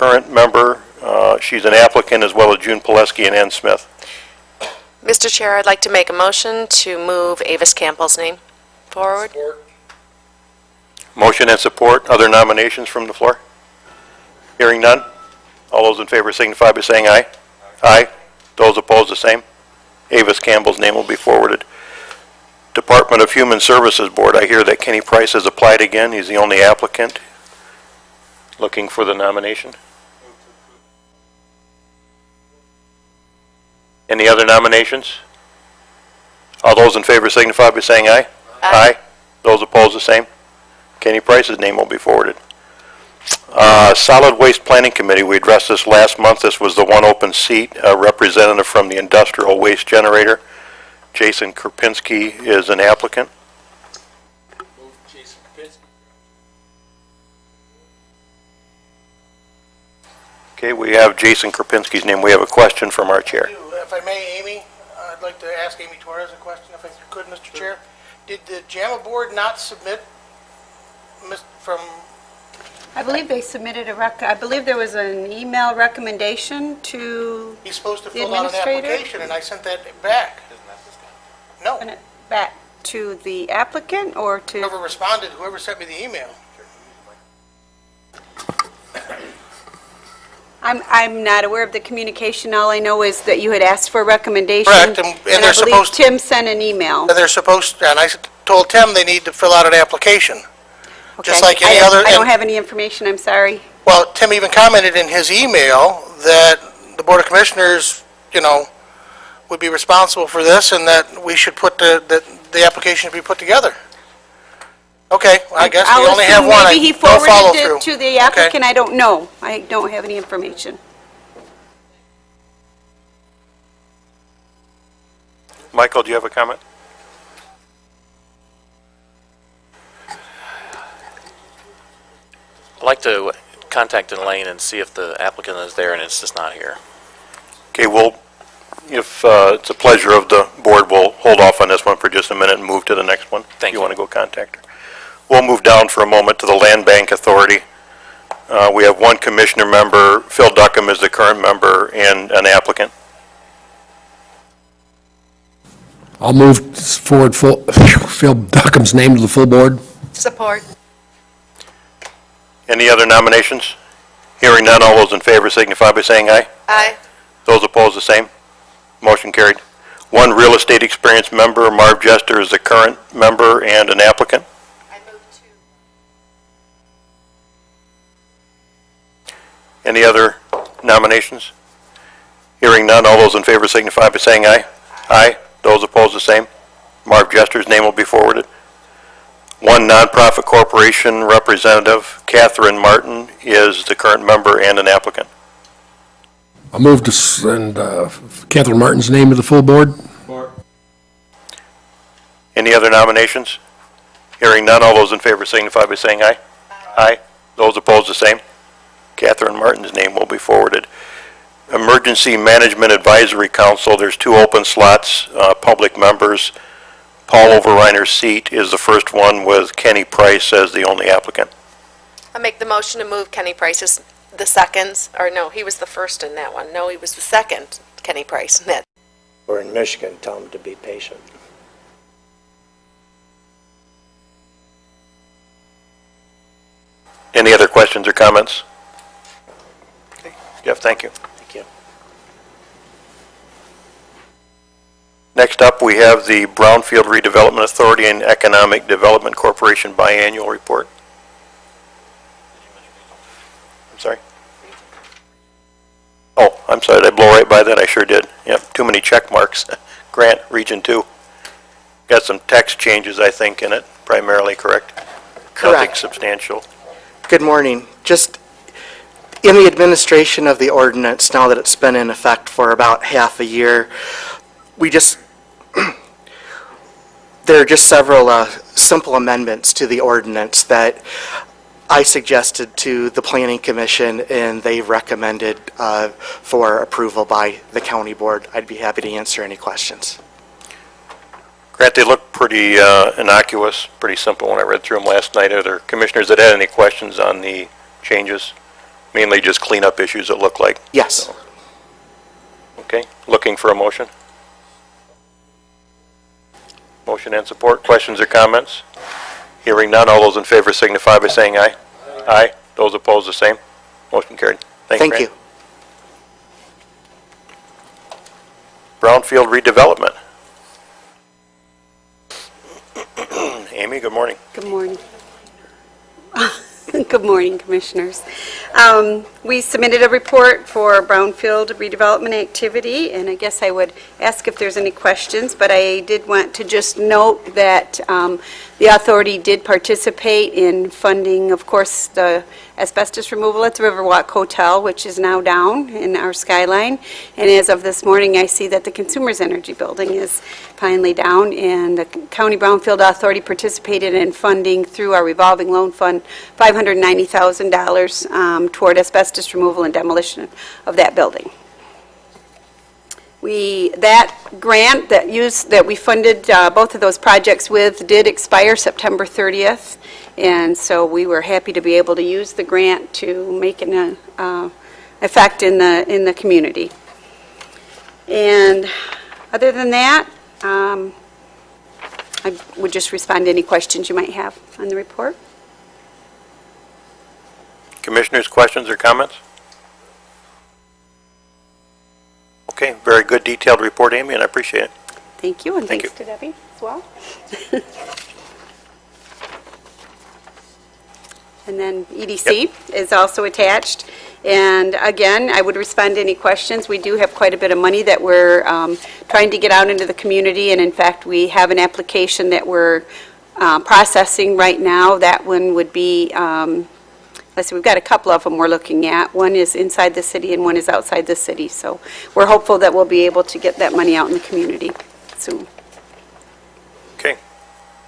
current member. She's an applicant, as well as June Pileski and Ann Smith. Mr. Chair, I'd like to make a motion to move Avis Campbell's name forward. Motion and support. Other nominations from the floor? Hearing none. All those in favor signify by saying aye. Aye. Those opposed, the same. Avis Campbell's name will be forwarded. Department of Human Services Board, I hear that Kenny Price has applied again. He's the only applicant. Looking for the nomination. Any other nominations? All those in favor signify by saying aye. Aye. Those opposed, the same. Kenny Price's name will be forwarded. Solid Waste Planning Committee, we addressed this last month. This was the one open seat. A representative from the Industrial Waste Generator, Jason Krupinski, is an applicant. Move Jason Krupinski. Okay, we have Jason Krupinski's name. We have a question from our chair. If I may, Amy, I'd like to ask Amy Torres a question, if I could, Mr. Chair. Did the JAMA board not submit from, I believe they submitted I believe there was an email recommendation to he's supposed to The fill out an administrator? application, and I sent that back. No, send it back to the applicant or to, whoever responded, whoever sent me the email. I'm not aware of the communication. All I know is that you had asked for a recommendation. Correct, and they're I believe supposed to- Tim sent an email. And they're supposed, and I told Tim they need to fill out an application. Just Okay. like any other. I don't and- have any information, I'm sorry. Well, Tim even commented in his email that the Board of Commissioners, would be responsible for this, and that we should put the application to be put together. Okay, well, I guess we I'll only have assume one. maybe he No follow forwarded through. it to the applicant, I don't know. I don't have any information. Michael, do you have a comment? I'd like to contact Elaine and see if the applicant is there, and it's just not here. Okay, if it's a pleasure of the board, we'll hold off on this one for just a minute and move to the next one. Thank You you. want to go contact her? We'll move down for a moment to the Land Bank Authority. We have one commissioner member. Phil Duckham is the current member and an applicant. I'll move forward Phil Duckham's name to the full board. Support. Any other nominations? Hearing none, all those in favor signify by saying aye. Aye. Those opposed, the same. Motion carried. One real estate experience member, Marv Jester, is the current member and an applicant. I move to. Any other nominations? Hearing none, all those in favor signify by saying aye. Aye. Those opposed, the same. Marv Jester's name will be forwarded. One nonprofit corporation representative, Catherine Martin, is the current member and an applicant. I'll move to send Catherine Martin's name to the full board. Any other nominations? Hearing none, all those in favor signify by saying aye. Aye. Those opposed, the same. Catherine Martin's name will be forwarded. Emergency Management Advisory Council, there's two open slots, public members. Paul Overreiner's seat is the first one with Kenny Price as the only applicant. I make the motion to move Kenny Price as the second, or no, he was the first in that one. No, he was the second, Kenny Price. We're in Michigan, tell them to be patient. Any other questions or comments? Jeff, thank you. Thank you. Next up, we have the Brownfield Redevelopment Authority and Economic Development Corporation biannual report. I'm sorry? Oh, I'm sorry, did I blow right by that? I sure did. Yep, too many check marks. Grant, Region 2. Got some text changes, I think, in it, primarily, correct? Nothing Correct. substantial. Good morning. Just in the administration of the ordinance, now that it's been in effect for about half a year, there are just several simple amendments to the ordinance that I suggested to the Planning Commission, and they recommended for approval by the county board. I'd be happy to answer any questions. Grant, they look pretty innocuous, pretty simple when I read through them last night. Are there commissioners that had any questions on the changes? Mainly just cleanup issues, it looked like. Yes. Okay, looking for a motion? Motion and support. Questions or comments? Hearing none, all those in favor signify by saying aye. Aye. Those opposed, the same. Motion carried. Thanks, Thank Fran. you. Brownfield redevelopment. Amy, good morning. Good morning. Good morning, Commissioners. We submitted a report for Brownfield redevelopment activity, and I guess I would ask if there's any questions, but I did want to just note that the authority did participate in funding, of course, the asbestos removal at the Riverwalk Hotel, which is now down in our skyline. And as of this morning, I see that the Consumers Energy Building is finally down, and the County Brownfield Authority participated in funding through our revolving loan fund $590,000 toward asbestos removal and demolition of that building. That grant that we funded both of those projects with did expire September 30th, and so we were happy to be able to use the grant to make an effect in the community. And other than that, I would just respond to any questions you might have on the report. Commissioners, questions or comments? Okay, very good detailed report, Amy, and I appreciate it. Thank you, and Thank thanks to Debbie as well. And then EDC is also attached. And again, I would respond to any questions. We do have quite a bit of money that we're trying to get out into the community, and in fact, we have an application that we're processing right now. That one would be, let's see, we've got a couple of them we're looking at. One is inside the city and one is outside the city. So we're hopeful that we'll be able to get that money out in the community soon. Okay.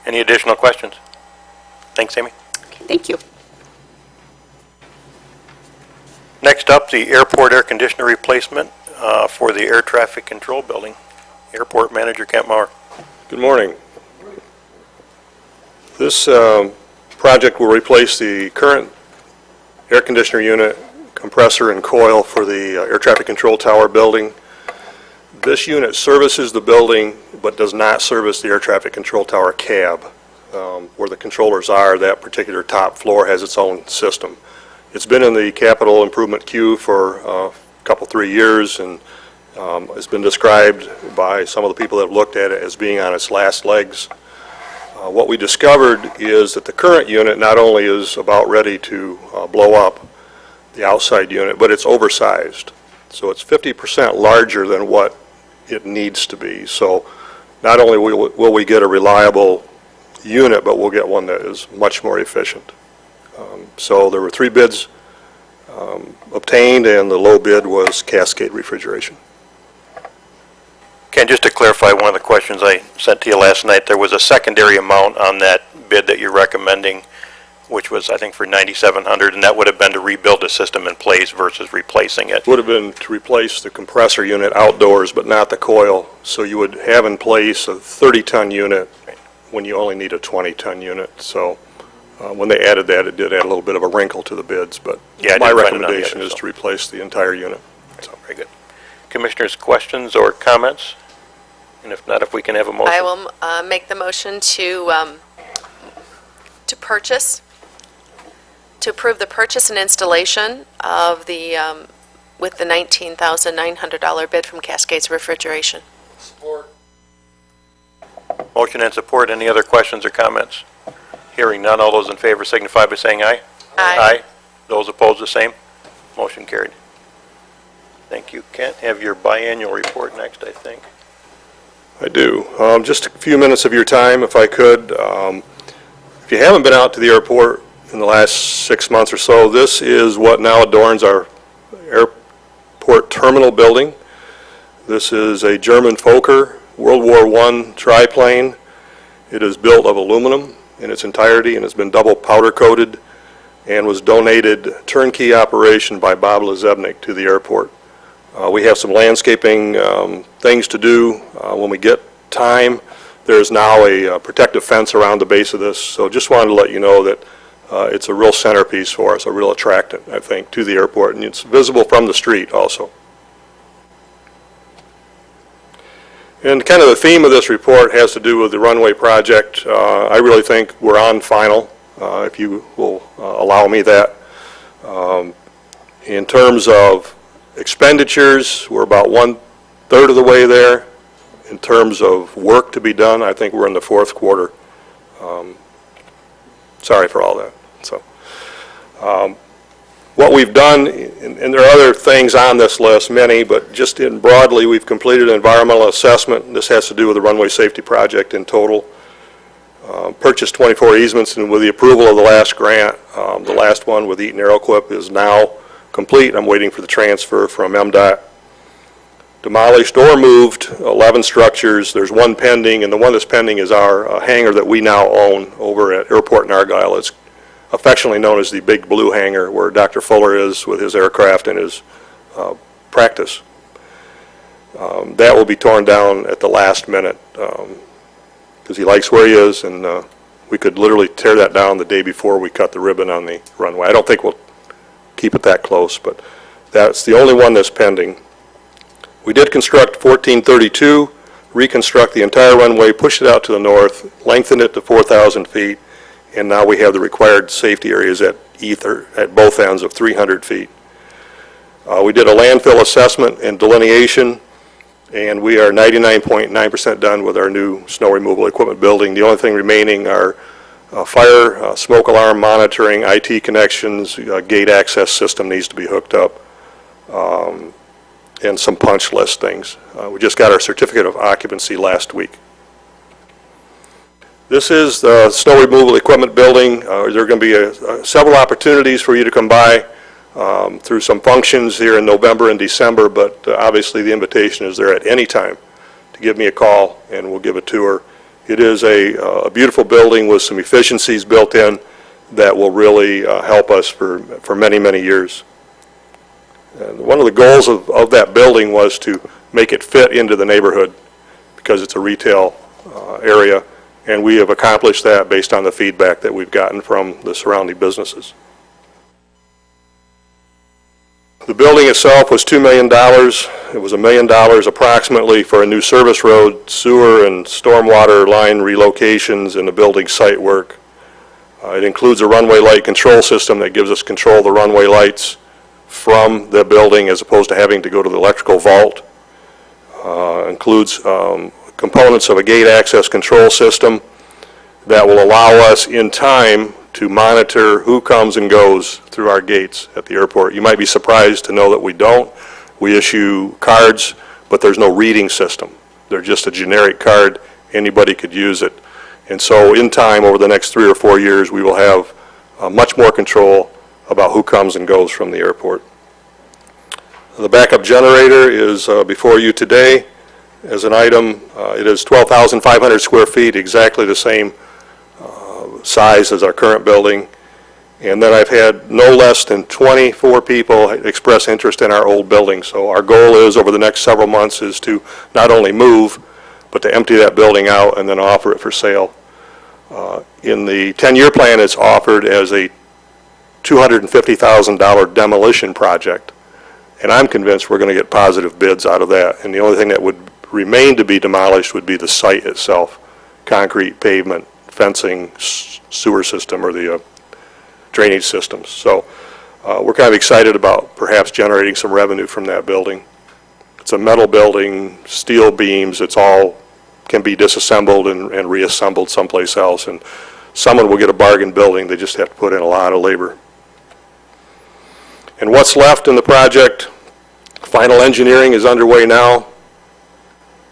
Any additional questions? Thanks, Amy. Okay, thank you. Next up, the airport air conditioner replacement for the air traffic control building. Airport Manager Kent Maurer. Good morning. This project will replace the current air conditioner unit, compressor, and coil for the air traffic control tower building. This unit services the building but does not service the air traffic control tower cab. Where the controllers are, that particular top floor has its own system. It's been in the capital improvement queue for a couple, 3 years, and it's been described by some of the people that have looked at it as being on its last legs. What we discovered is that the current unit not only is about ready to blow up the outside unit, but it's oversized. So it's 50% larger than what it needs to be. So not only will we get a reliable unit, but we'll get one that is much more efficient. So there were 3 bids obtained, and the low bid was Cascade Refrigeration. Ken, just to clarify one of the questions I sent to you last night, there was a secondary amount on that bid that you're recommending, which was, I think, for $9,700, and that would have been to rebuild the system in place versus replacing it. Would have been to replace the compressor unit outdoors, but not the coil. So you would have in place a 30-ton unit when you only need a 20-ton unit. So when they added that, it did add a little bit of a wrinkle to the bids, but Yeah, I my didn't find it on the recommendation other, is so. to replace the entire unit. So, very good. Commissioners, questions or comments? And if not, if we can have a motion. I will make the motion to purchase, to approve the purchase and installation of the, with the $19,900 bid from Cascades Refrigeration. Support. Motion and support. Any other questions or comments? Hearing none, all those in favor signify by saying aye. Aye. Those opposed, the same. Motion carried. Thank you. Kent, have your biannual report next, I think. I do. Just a few minutes of your time, if I could. If you haven't been out to the airport in the last 6 months or so, this is what now adorns our airport terminal building. This is a German Fokker World War I triplane. It is built of aluminum in its entirety and has been double powder coated and was donated turnkey operation by Bob Lezebnik to the airport. We have some landscaping things to do when we get time. There's now a protective fence around the base of this, so just wanted to let you know that it's a real centerpiece for us, a real attractant, I think, to the airport, and it's visible from the street also. And kind of the theme of this report has to do with the runway project. I really think we're on final, if you will allow me that. In terms of expenditures, we're about 1/3 of the way there. In terms of work to be done, I think we're in the fourth quarter. Sorry for all that. So, what we've done, and there are other things on this list, many, but just in broadly, we've completed an environmental assessment. This has to do with the runway safety project in total. Purchased 24 easements, and with the approval of the last grant, the last one with Eaton Aeroquip is now complete. I'm waiting for the transfer from MDOT. Demolished or moved 11 structures. There's one pending, and the one that's pending is our hangar that we now own over at Airport in Argyle. It's affectionately known as the Big Blue Hangar, where Dr. Fuller is with his aircraft and his practice. That will be torn down at the last minute because he likes where he is, and we could literally tear that down the day before we cut the ribbon on the runway. I don't think we'll keep it that close, but that's the only one that's pending. We did construct 1432, reconstruct the entire runway, push it out to the north, lengthen it to 4,000 feet, and now we have the required safety areas at both ends of 300 feet. We did a landfill assessment and delineation, and we are 99.9% done with our new snow removal equipment building. The only thing remaining are fire, smoke alarm monitoring, IT connections, gate access system needs to be hooked up, and some punch list things. We just got our certificate of occupancy last week. This is the snow removal equipment building. There are going to be several opportunities for you to come by through some functions here in November and December, but obviously the invitation is there at any time to give me a call and we'll give a tour. It is a beautiful building with some efficiencies built in that will really help us for many, many years. And one of the goals of that building was to make it fit into the neighborhood because it's a retail area, and we have accomplished that based on the feedback that we've gotten from the surrounding businesses. The building itself was $2 million. It was $1 million approximately for a new service road, sewer and stormwater line relocations, and the building site work. It includes a runway light control system that gives us control of the runway lights from the building as opposed to having to go to the electrical vault. Includes components of a gate access control system that will allow us in time to monitor who comes and goes through our gates at the airport. You might be surprised to know that we don't. We issue cards, but there's no reading system. They're just a generic card. Anybody could use it. And so in time, over the next 3 or 4 years, we will have much more control about who comes and goes from the airport. The backup generator is before you today as an item. It is 12,500 square feet, exactly the same size as our current building. And then I've had no less than 24 people express interest in our old building. So our goal is over the next several months is to not only move, but to empty that building out and then offer it for sale. In the 10-year plan, it's offered as a $250,000 demolition project. And I'm convinced we're going to get positive bids out of that. And the only thing that would remain to be demolished would be the site itself, concrete, pavement, fencing, sewer system, or the drainage systems. So we're kind of excited about perhaps generating some revenue from that building. It's a metal building, steel beams, it's all can be disassembled and reassembled someplace else, and someone will get a bargain building. They just have to put in a lot of labor. And what's left in the project, final engineering is underway now.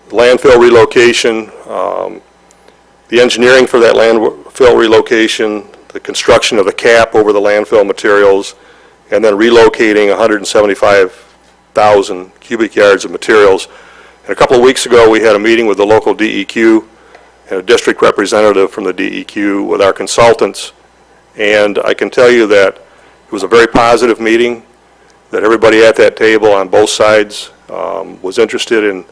Landfill relocation, the engineering for that landfill relocation, the construction of the cap over the landfill materials, and then relocating 175,000 cubic yards of materials. And a couple of weeks ago, we had a meeting with the local DEQ and a district representative from the DEQ with our consultants. And I can tell you that it was a very positive meeting, that everybody at that table on both sides was interested in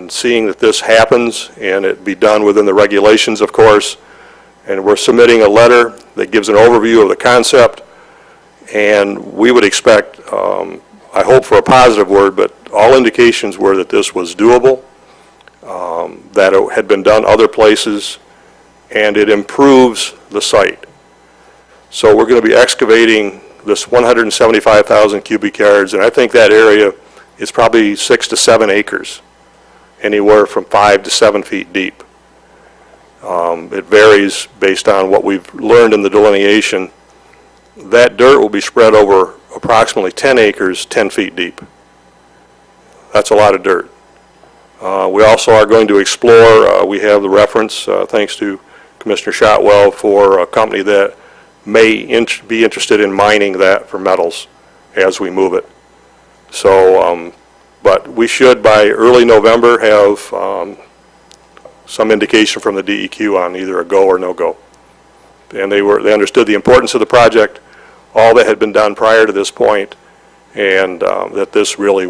seeing that this happens and it be done within the regulations, of course. And we're submitting a letter that gives an overview of the concept, and we would expect, I hope for a positive word, but all indications were that this was doable, that it had been done other places, and it improves the site. So we're going to be excavating this 175,000 cubic yards, and I think that area is probably 6 to 7 acres, anywhere from 5 to 7 feet deep. It varies based on what we've learned in the delineation. That dirt will be spread over approximately 10 acres, 10 feet deep. That's a lot of dirt. We also are going to explore, we have the reference, thanks to Commissioner Shotwell, for a company that may be interested in mining that for metals as we move it. So, but we should by early November have some indication from the DEQ on either a go or no go. And they understood the importance of the project, all that had been done prior to this point, and that this really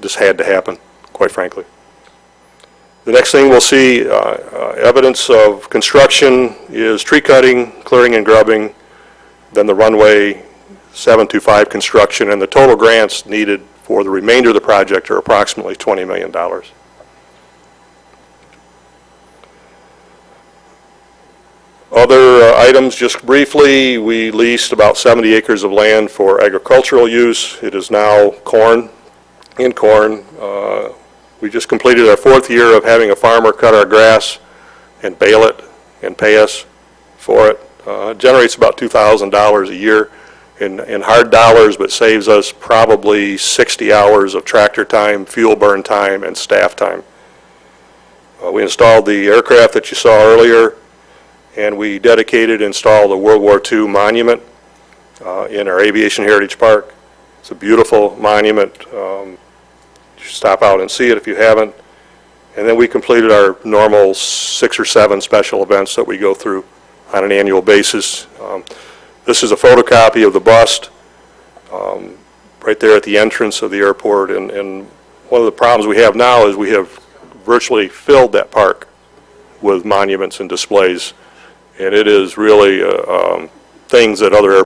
this had to happen, quite frankly. The next thing we'll see, evidence of construction, is tree cutting, clearing and grubbing, then the runway 725 construction, and the total grants needed for the remainder of the project are approximately $20 million. Other items, just briefly, we leased about 70 acres of land for agricultural use. It is now corn. We just completed our 4th year of having a farmer cut our grass and bale it and pay us for it. It generates about $2,000 a year in hard dollars, but saves us probably 60 hours of tractor time, fuel burn time, and staff time. We installed the aircraft that you saw earlier, and we dedicated and installed a World War II monument in our Aviation Heritage Park. It's a beautiful monument. You should stop out and see it if you haven't. And then we completed our normal 6 or 7 special events that we go through on an annual basis. This is a photocopy of the bust right there at the entrance of the airport. And one of the problems we have now is we have virtually filled that park with monuments and displays. And it is really things that other